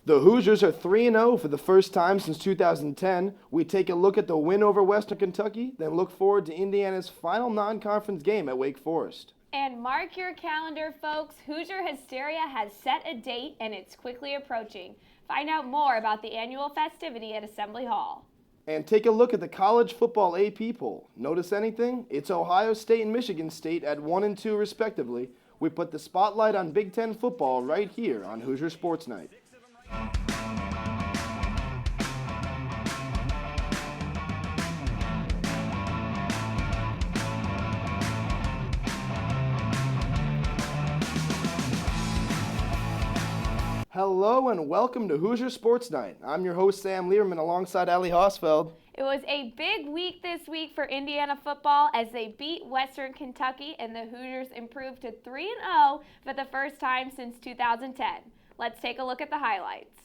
The Hoosiers are 3-0 for the first time since 2010. We take a look at the win over Western Kentucky, then look forward to Indiana's final non-conference game at Wake Forest. And mark your calendar, folks. Hoosier Hysteria has set a date, and it's quickly approaching. Find out more about the annual festivity at Assembly Hall. And take a look at the college football AP poll. Notice anything? It's Ohio State and Michigan State at 1 and 2 respectively. We put the spotlight on Big Ten football right here on Hoosier Sports Night. Hello and welcome to Hoosier Sports Night. I'm your host Sam Learman alongside Ali Hosfeld. It was a big week this week for Indiana football as they beat Western Kentucky and the Hoosiers improved to 3-0 for the first time since 2010. Let's take a look at the highlights.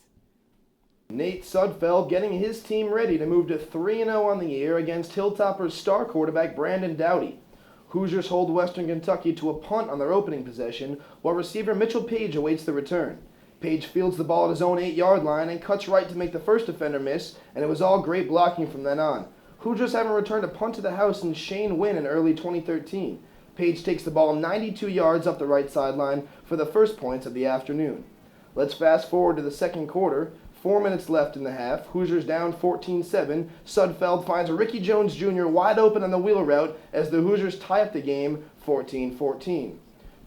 Nate Sudfeld getting his team ready to move to 3-0 on the year against Hilltoppers star quarterback Brandon Dowdy. Hoosiers hold Western Kentucky to a punt on their opening possession while receiver Mitchell Page awaits the return. Page fields the ball at his own 8-yard line and cuts right to make the first defender miss, and it was all great blocking from then on. Hoosiers haven't returned a punt to the house since Shane Wynn in early 2013. Page takes the ball 92 yards up the right sideline for the first points of the afternoon. Let's fast forward to the second quarter. 4 minutes left in the half. Hoosiers down 14-7. Sudfeld finds Ricky Jones Jr. wide open on the wheel route as the Hoosiers tie up the game 14-14.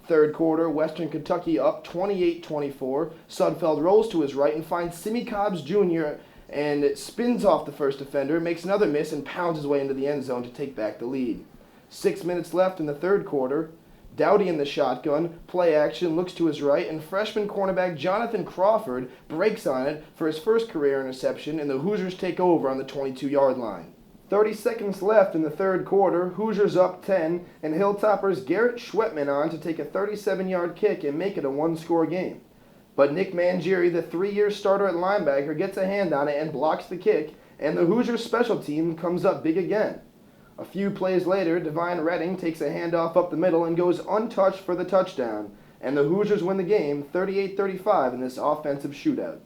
Third quarter, Western Kentucky up 28-24. Sudfeld rolls to his right and finds Simi Cobbs Jr. and spins off the first defender, makes another miss, and pounds his way into the end zone to take back the lead. 6 minutes left in the third quarter. Dowdy in the shotgun, play action, looks to his right, and freshman cornerback Jonathan Crawford breaks on it for his first career interception, and the Hoosiers take over on the 22-yard line. 30 seconds left in the third quarter, Hoosiers up 10, and Hilltoppers Garrett Schwetman on to take a 37-yard kick and make it a one-score game. But Nick Mangieri, the 3-year starter at linebacker, gets a hand on it and blocks the kick, and the Hoosiers special team comes up big again. A few plays later, Devine Redding takes a handoff up the middle and goes untouched for the touchdown, and the Hoosiers win the game 38-35 in this offensive shootout.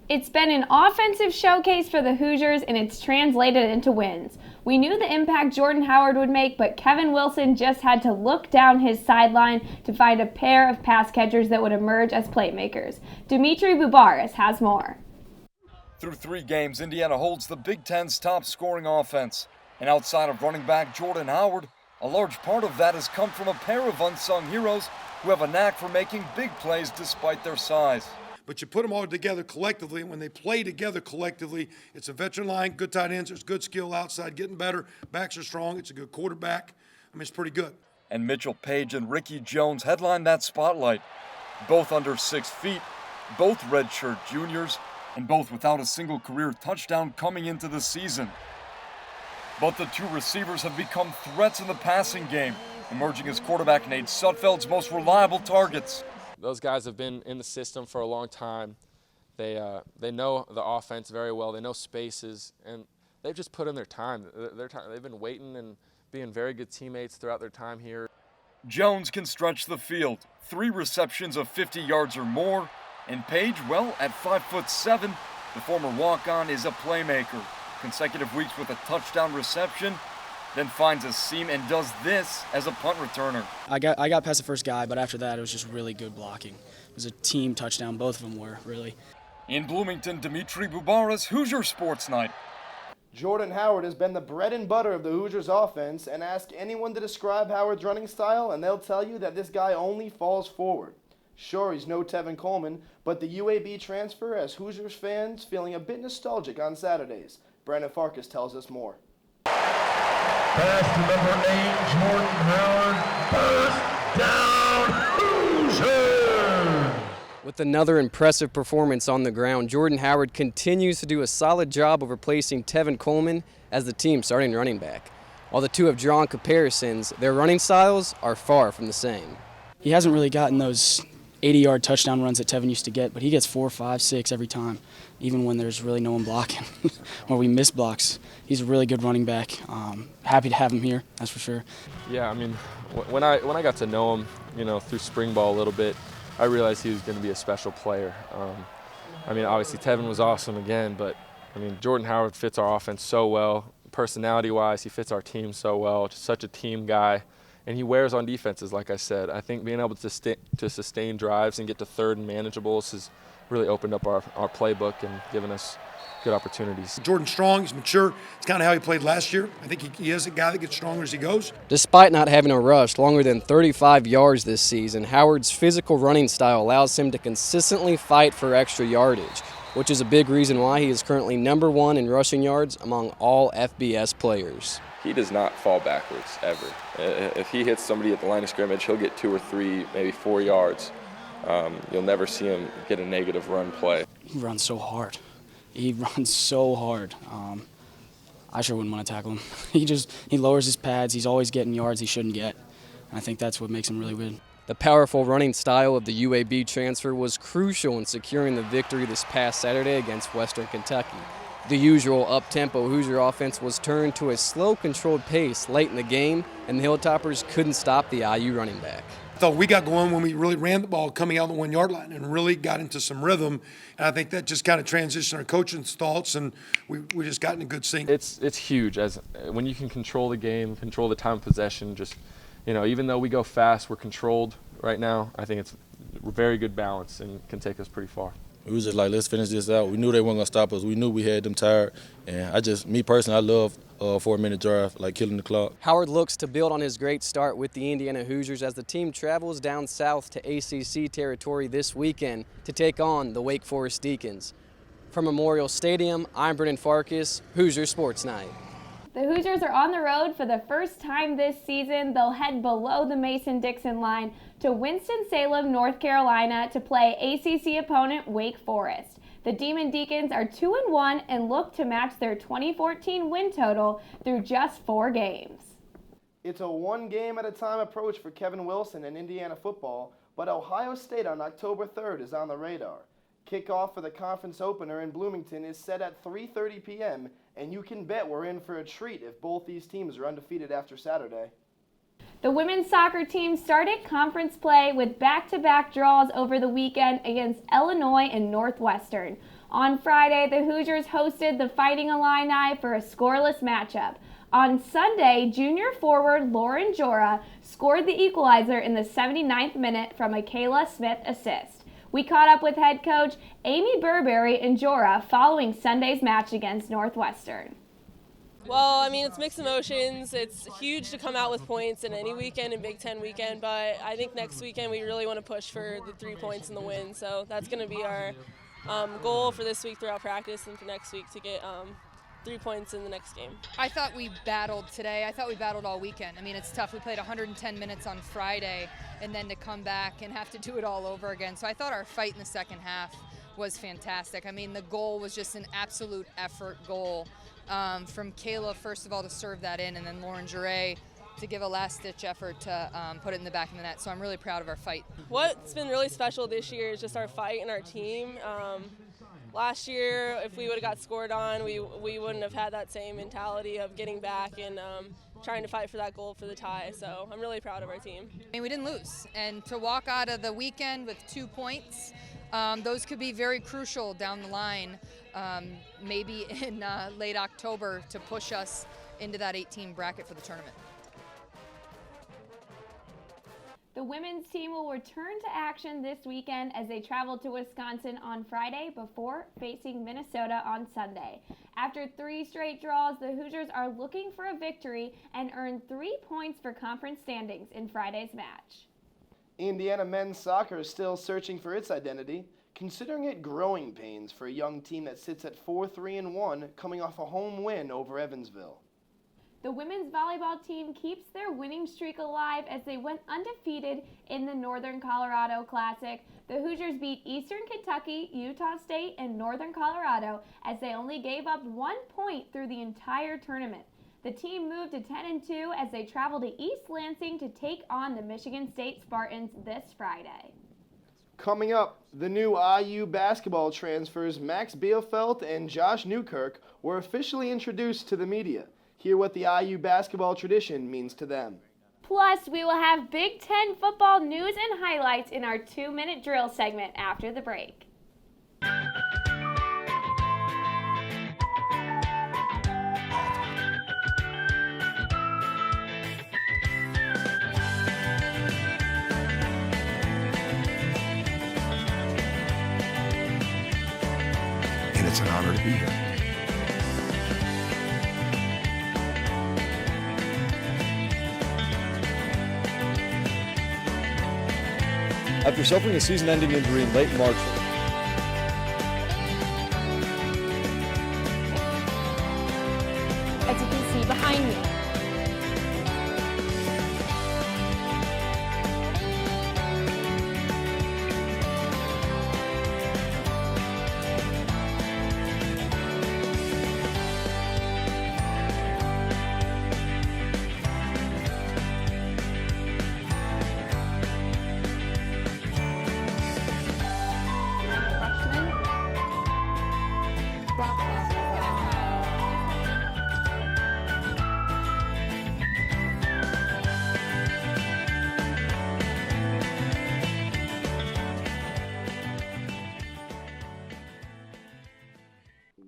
It's been an offensive showcase for the Hoosiers, and it's translated into wins. We knew the impact Jordan Howard would make, but Kevin Wilson just had to look down his sideline to find a pair of pass catchers that would emerge as playmakers. Dimitri Bubaris has more. Through 3 games, Indiana holds the Big Ten's top scoring offense. And outside of running back Jordan Howard, a large part of that has come from a pair of unsung heroes who have a knack for making big plays despite their size. But you put them all together collectively, and when they play together collectively, it's a veteran line, good tight ends, there's good skill outside, getting better, backs are strong, it's a good quarterback. I mean, it's pretty good. And Mitchell Page and Ricky Jones headline that spotlight. Both under 6 feet, both redshirt juniors, and both without a single career touchdown coming into the season. But the 2 receivers have become threats in the passing game, emerging as quarterback Nate Sudfeld's most reliable targets. Those guys have been in the system for a long time. They know the offense very well. They know spaces, and they've just put in their time. They've been waiting and being very good teammates throughout their time here. Jones can stretch the field, 3 receptions of 50 yards or more, and Page, well, at 5'7", the former walk-on is a playmaker. Consecutive weeks with a touchdown reception, then finds a seam and does this as a punt returner. I got past the first guy, but after that it was just really good blocking. It was a team touchdown, both of them were, really. In Bloomington, Dimitri Bubaris, Hoosier Sports Night. Jordan Howard has been the bread and butter of the Hoosiers offense, and ask anyone to describe Howard's running style and they'll tell you that this guy only falls forward. Sure, he's no Tevin Coleman, but the UAB transfer has Hoosiers fans feeling a bit nostalgic on Saturdays. Brandon Farkas tells us more. Pass to number 8, Jordan Howard. First down, Hoosier! With another impressive performance on the ground, Jordan Howard continues to do a solid job of replacing Tevin Coleman as the team's starting running back. While the two have drawn comparisons, their running styles are far from the same. He hasn't really gotten those 80-yard touchdown runs that Tevin used to get, but he gets 4, 5, 6 every time, even when there's really no one blocking or we miss blocks. He's a really good running back. Happy to have him here, that's for sure. Yeah, I mean, when I got to know him, through spring ball a little bit, I realized he was going to be a special player. I mean, obviously Tevin was awesome again, but I mean, Jordan Howard fits our offense so well. Personality-wise, he fits our team so well. Just such a team guy, and he wears on defenses, like I said. I think being able to sustain drives and get to third and manageables has really opened up our playbook and given us good opportunities. Jordan's strong, he's mature. It's kind of how he played last year. I think he is a guy that gets stronger as he goes. Despite not having a rush longer than 35 yards this season, Howard's physical running style allows him to consistently fight for extra yardage, which is a big reason why he is currently #1 in rushing yards among all FBS players. He does not fall backwards, ever. If he hits somebody at the line of scrimmage, he'll get 2 or 3, maybe 4 yards. You'll never see him get a negative run play. He runs so hard. He runs so hard. I sure wouldn't want to tackle him. He lowers his pads. He's always getting yards he shouldn't get. And I think that's what makes him really good. The powerful running style of the UAB transfer was crucial in securing the victory this past Saturday against Western Kentucky. The usual up-tempo Hoosier offense was turned to a slow, controlled pace late in the game, and the Hilltoppers couldn't stop the IU running back. I thought we got going when we really ran the ball coming out the 1 yard line and really got into some rhythm. And I think that just kind of transitioned our coaching's thoughts, and we just got in a good sync. It's huge when you can control the game, control the time of possession. Just, you know, even though we go fast, we're controlled right now. I think it's a very good balance and can take us pretty far. We was just like, let's finish this out. We knew they weren't going to stop us. We knew we had them tired. And me personally, I love a 4-minute drive, like killing the clock. Howard looks to build on his great start with the Indiana Hoosiers as the team travels down south to ACC territory this weekend to take on the Wake Forest Deacons. From Memorial Stadium, I'm Brennan Farkas, Hoosier Sports Night. The Hoosiers are on the road for the first time this season. They'll head below the Mason-Dixon line to Winston-Salem, North Carolina to play ACC opponent Wake Forest. The Demon Deacons are 2-1 and look to match their 2014 win total through just 4 games. It's a one-game-at-a-time approach for Kevin Wilson in Indiana football, but Ohio State on October 3rd is on the radar. Kickoff for the conference opener in Bloomington is set at 3:30 p.m., and you can bet we're in for a treat if both these teams are undefeated after Saturday. The women's soccer team started conference play with back-to-back draws over the weekend against Illinois and Northwestern. On Friday, the Hoosiers hosted the Fighting Illini for a scoreless matchup. On Sunday, junior forward Lauren Jora scored the equalizer in the 79th minute from a Kayla Smith assist. We caught up with head coach Amy Burberry and Jora following Sunday's match against Northwestern. Well, I mean, it's mixed emotions. It's huge to come out with points in any weekend, in Big Ten weekend, but I think next weekend we really want to push for the 3 points and the win. So that's going to be our goal for this week throughout practice and for next week to get 3 points in the next game. I thought we battled today. I thought we battled all weekend. I mean, it's tough. We played 110 minutes on Friday, and then to come back and have to do it all over again. So I thought our fight in the second half was fantastic. I mean, the goal was just an absolute effort goal from Kayla, first of all, to serve that in, and then Lauren Jure to give a last-ditch effort to put it in the back of the net. So I'm really proud of our fight. What's been really special this year is just our fight and our team. Last year, if we would have got scored on, we wouldn't have had that same mentality of getting back and trying to fight for that goal for the tie. So I'm really proud of our team. I mean, we didn't lose. And to walk out of the weekend with 2 points, those could be very crucial down the line, maybe in late October to push us into that 18 bracket for the tournament. The women's team will return to action this weekend as they travel to Wisconsin on Friday before facing Minnesota on Sunday. After 3 straight draws, the Hoosiers are looking for a victory and earned 3 points for conference standings in Friday's match. Indiana men's soccer is still searching for its identity, considering it growing pains for a young team that sits at 4-3-1 coming off a home win over Evansville. The women's volleyball team keeps their winning streak alive as they went undefeated in the Northern Colorado Classic. The Hoosiers beat Eastern Kentucky, Utah State, and Northern Colorado as they only gave up 1 point through the entire tournament. The team moved to 10-2 as they travel to East Lansing to take on the Michigan State Spartans this Friday. Coming up, the new IU basketball transfers Max Bielfeldt and Josh Newkirk were officially introduced to the media. Hear what the IU basketball tradition means to them. Plus, we will have Big Ten football news and highlights in our 2-minute drill segment after the break. It's an honor to be here. After suffering a season-ending injury in late March, as you can see behind me.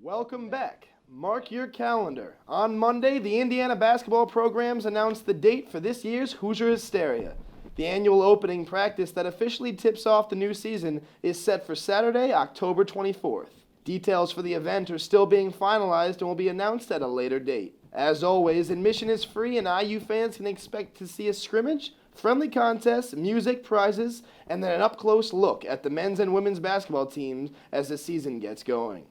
Welcome back. Mark your calendar. On Monday, the Indiana basketball programs announced the date for this year's Hoosier Hysteria. The annual opening practice that officially tips off the new season is set for Saturday, October 24th. Details for the event are still being finalized and will be announced at a later date. As always, admission is free and IU fans can expect to see a scrimmage, friendly contests, music, prizes, and then an up-close look at the men's and women's basketball teams as the season gets going.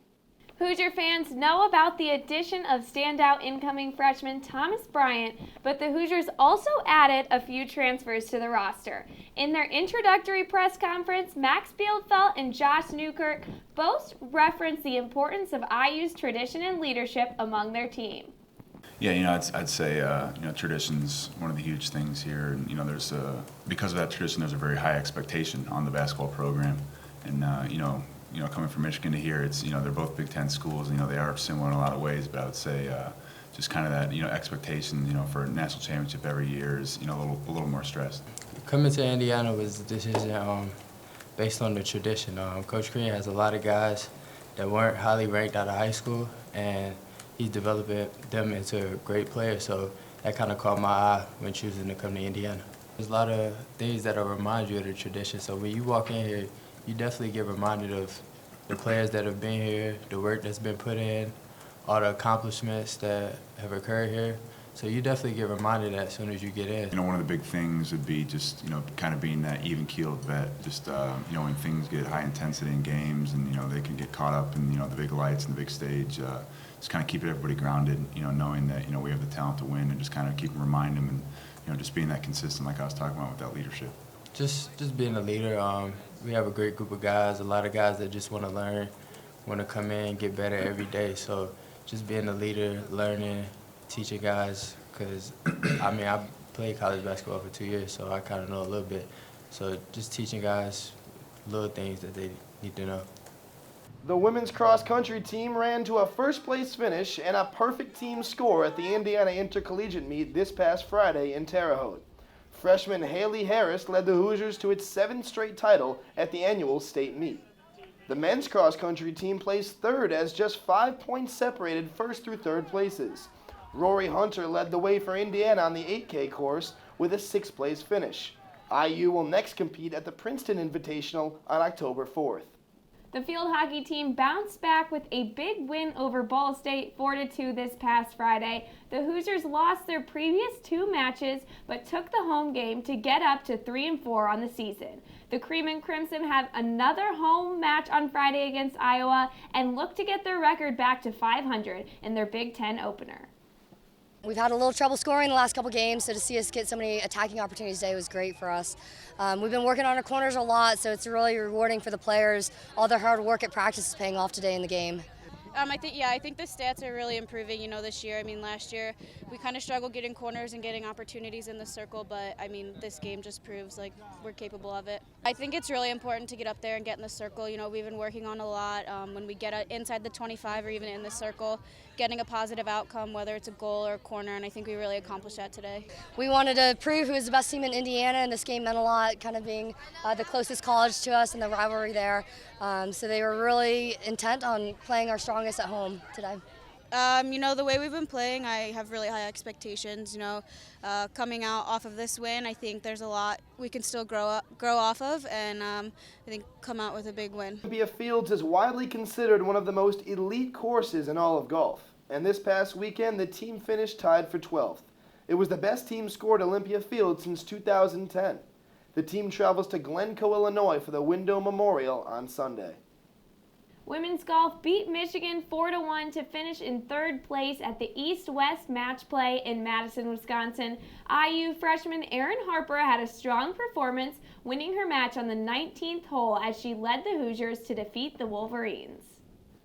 Hoosier fans know about the addition of standout incoming freshman Thomas Bryant, but the Hoosiers also added a few transfers to the roster. In their introductory press conference, Max Bieldfeld and Josh Newkirk both referenced the importance of IU's tradition and leadership among their team. Yeah, I'd say, tradition's one of the huge things here, and there's because of that tradition, there's a very high expectation on the basketball program, and coming from Michigan to here, it's they're both Big Ten schools. They are similar in a lot of ways, but I would say just kind of that expectation for a national championship every year is a little more stressed. Coming to Indiana was a decision based on the tradition. Coach Crean has a lot of guys that weren't highly ranked out of high school, and he's developing them into great players. So that kind of caught my eye when choosing to come to Indiana. There's a lot of things that'll remind you of the tradition. So when you walk in here, you definitely get reminded of the players that have been here, the work that's been put in, all the accomplishments that have occurred here. So you definitely get reminded that as soon as you get in. One of the big things would be just, kind of being that even-keeled vet. Just, when things get high intensity in games and, they can get caught up in, the big lights and the big stage, just kind of keeping everybody grounded, knowing that, we have the talent to win and just kind of remind them and, just being that consistent like I was talking about with that leadership. Just being a leader. We have a great group of guys, a lot of guys that just want to learn, want to come in and get better every day. So just being a leader, learning, teaching guys, because, I played college basketball for 2 years, so I kind of know a little bit. So just teaching guys little things that they need to know. The women's cross-country team ran to a first-place finish and a perfect team score at the Indiana Intercollegiate Meet this past Friday in Terre Haute. Freshman Haley Harris led the Hoosiers to its 7th straight title at the annual state meet. The men's cross-country team placed third as just 5 points separated first through third places. Rory Hunter led the way for Indiana on the 8K course with a 6th place finish. IU will next compete at the Princeton Invitational on October 4th. The field hockey team bounced back with a big win over Ball State 4-2 this past Friday. The Hoosiers lost their previous 2 matches but took the home game to get up to 3-4 on the season. The Cream and Crimson have another home match on Friday against Iowa and look to get their record back to 500 in their Big Ten opener. We've had a little trouble scoring the last couple games, so to see us get so many attacking opportunities today was great for us. We've been working on our corners a lot, so it's really rewarding for the players. All their hard work at practice is paying off today in the game. I think the stats are really improving, this year. Last year we kind of struggled getting corners and getting opportunities in the circle, but this game just proves like we're capable of it. I think it's really important to get up there and get in the circle. We've been working on a lot when we get inside the 25 or even in the circle, getting a positive outcome, whether it's a goal or a corner, and I think we really accomplished that today. We wanted to prove who was the best team in Indiana, and this game meant a lot, kind of being the closest college to us and the rivalry there. So they were really intent on playing our strongest at home today. The way we've been playing, I have really high expectations. Coming out off of this win, I think there's a lot we can still grow off of, and I think come out with a big win. Olympia Fields is widely considered one of the most elite courses in all of golf, and this past weekend the team finished tied for 12th. It was the best team scored at Olympia Fields since 2010. The team travels to Glencoe, Illinois for the Window Memorial on Sunday. Women's golf beat Michigan 4-1 to finish in third place at the East-West match play in Madison, Wisconsin. IU freshman Erin Harper had a strong performance, winning her match on the 19th hole as she led the Hoosiers to defeat the Wolverines.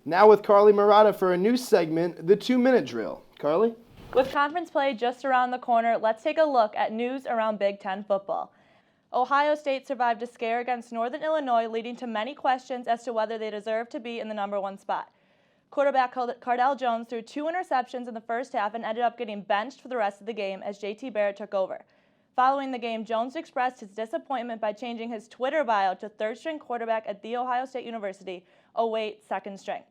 Now with Carly Murata for a new segment, the 2-minute drill. Carly? With conference play just around the corner, let's take a look at news around Big Ten football. Ohio State survived a scare against Northern Illinois, leading to many questions as to whether they deserve to be in the #1 spot. Quarterback Cardell Jones threw 2 interceptions in the first half and ended up getting benched for the rest of the game as JT Barrett took over. Following the game, Jones expressed his disappointment by changing his Twitter bio to third-string quarterback at The Ohio State University. Oh wait, second string.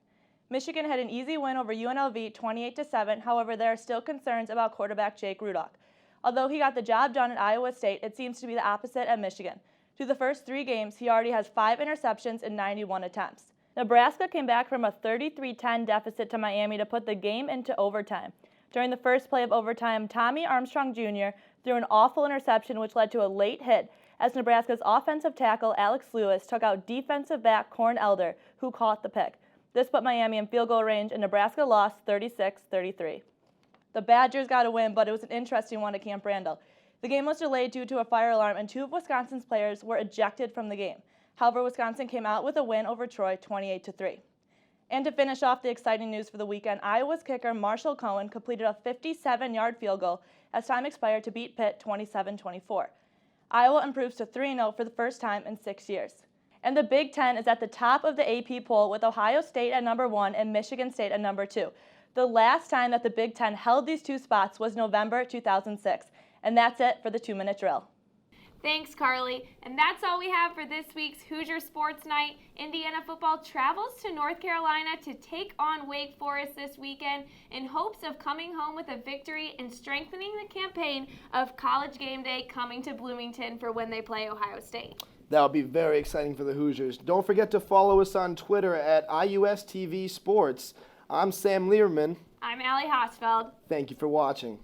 Michigan had an easy win over UNLV 28-7, however there are still concerns about quarterback Jake Rudock. Although he got the job done at Iowa State, it seems to be the opposite at Michigan. Through the first 3 games, he already has 5 interceptions in 91 attempts. Nebraska came back from a 33-10 deficit to Miami to put the game into overtime. During the first play of overtime, Tommy Armstrong Jr. threw an awful interception which led to a late hit as Nebraska's offensive tackle Alex Lewis took out defensive back Corn Elder, who caught the pick. This put Miami in field goal range and Nebraska lost 36-33. The Badgers got a win, but it was an interesting one at Camp Randall. The game was delayed due to a fire alarm, and 2 of Wisconsin's players were ejected from the game. However, Wisconsin came out with a win over Troy, 28-3. And to finish off the exciting news for the weekend, Iowa's kicker Marshall Cohen completed a 57-yard field goal as time expired to beat Pitt 27-24. Iowa improves to 3-0 for the first time in 6 years. And the Big Ten is at the top of the AP poll with Ohio State at #1 and Michigan State at #2. The last time that the Big Ten held these 2 spots was November 2006. And that's it for the 2-minute drill. Thanks, Carly. And that's all we have for this week's Hoosier Sports Night. Indiana football travels to North Carolina to take on Wake Forest this weekend in hopes of coming home with a victory and strengthening the campaign of College Game Day coming to Bloomington for when they play Ohio State. That'll be very exciting for the Hoosiers. Don't forget to follow us on Twitter at IUSTV Sports. I'm Sam Learman. I'm Allie Hosfeld. Thank you for watching.